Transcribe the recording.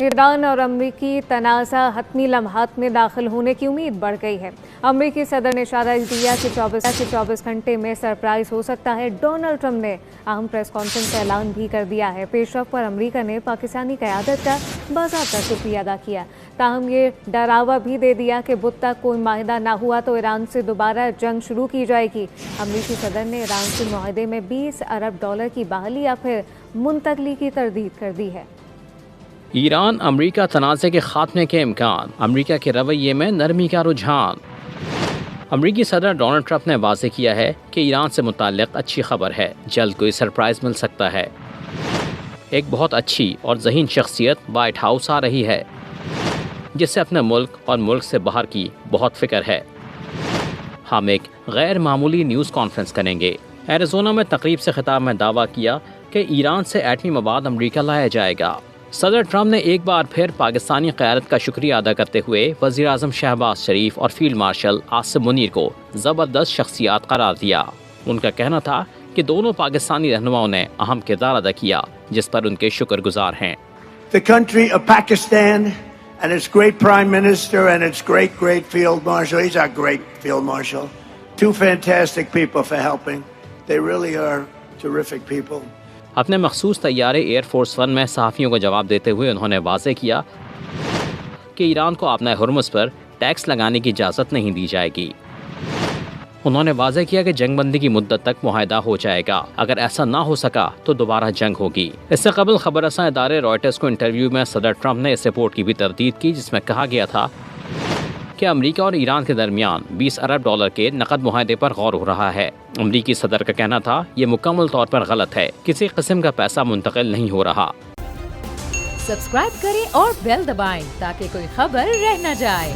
ایران اور امریکی تنازع حتمی لمحات میں داخل ہونے کی امید بڑھ گئی ہے۔ امریکی صدر نے اشارہ دیا کہ 24 گھنٹے میں سرپرائز ہو سکتا ہے۔ ڈونلڈ ٹرمپ نے اہم پریس کانفرنس کا اعلان بھی کر دیا ہے۔ پیش رفت پر امریکہ نے پاکستانی قیادت کا باضابطہ شکریہ ادا کیا، تاہم یہ ڈراوا بھی دے دیا کہ بدھ تک کوئی معاہدہ نہ ہوا تو ایران سے دوبارہ جنگ شروع کی جائے گی۔ امریکی صدر نے ایران سے معاہدے میں $20 ارب کی بحالی یا پھر منتقلی کی تردید کر دی ہے۔ ایران امریکہ تنازع کے خاتمے کے امکان، امریکہ کے رویے میں نرمی کا رجحان۔ امریکی صدر ڈونلڈ ٹرمپ نے واضح کیا ہے کہ ایران سے متعلق اچھی خبر ہے، جلد کوئی سرپرائز مل سکتا ہے۔ ایک بہت اچھی اور ذہین شخصیت وائٹ ہاؤس آ رہی ہے، جس سے اپنے ملک اور ملک سے باہر کی بہت فکر ہے۔ ہم ایک غیر معمولی نیوز کانفرنس کریں گے۔ ایریزونا میں تقریب سے خطاب میں دعویٰ کیا کہ ایران سے ایٹمی مواد امریکہ لایا جائے گا۔ صدر ٹرمپ نے ایک بار پھر پاکستانی قیادت کا شکریہ ادا کرتے ہوئے وزیر اعظم شہباز شریف اور فیلڈ مارشل عاصم منیر کو زبردست شخصیات قرار دیا۔ ان کا کہنا تھا کہ دونوں پاکستانی رہنماؤں نے اہم کردار ادا کیا، جس پر ان کے شکر گزار ہیں۔ The country of Pakistan and its great prime minister and its great field marshal. He's our great field marshal. Two fantastic people for helping. They really are terrific people. اپنے مخصوص طیارے ایئر فورس ون میں صحافیوں کو جواب دیتے ہوئے انہوں نے واضح کیا کہ ایران کو اپنے ہرمز پر ٹیکس لگانے کی اجازت نہیں دی جائے گی۔ انہوں نے واضح کیا کہ جنگ بندی کی مدت تک معاہدہ ہو جائے گا، اگر ایسا نہ ہو سکا تو دوبارہ جنگ ہوگی۔ اس سے قبل خبر رساں ادارے رائٹرز کو انٹرویو میں صدر ٹرمپ نے اس رپورٹ کی بھی تردید کی، جس میں کہا گیا تھا کہ امریکہ اور ایران کے درمیان $20 ارب کے نقد معاہدے پر غور ہو رہا ہے۔ امریکی صدر کا کہنا تھا یہ مکمل طور پر غلط ہے، کسی قسم کا پیسہ منتقل نہیں ہو رہا۔ سبسکرائب کریں اور بیل دبائیں تاکہ کوئی خبر رہ نہ جائے۔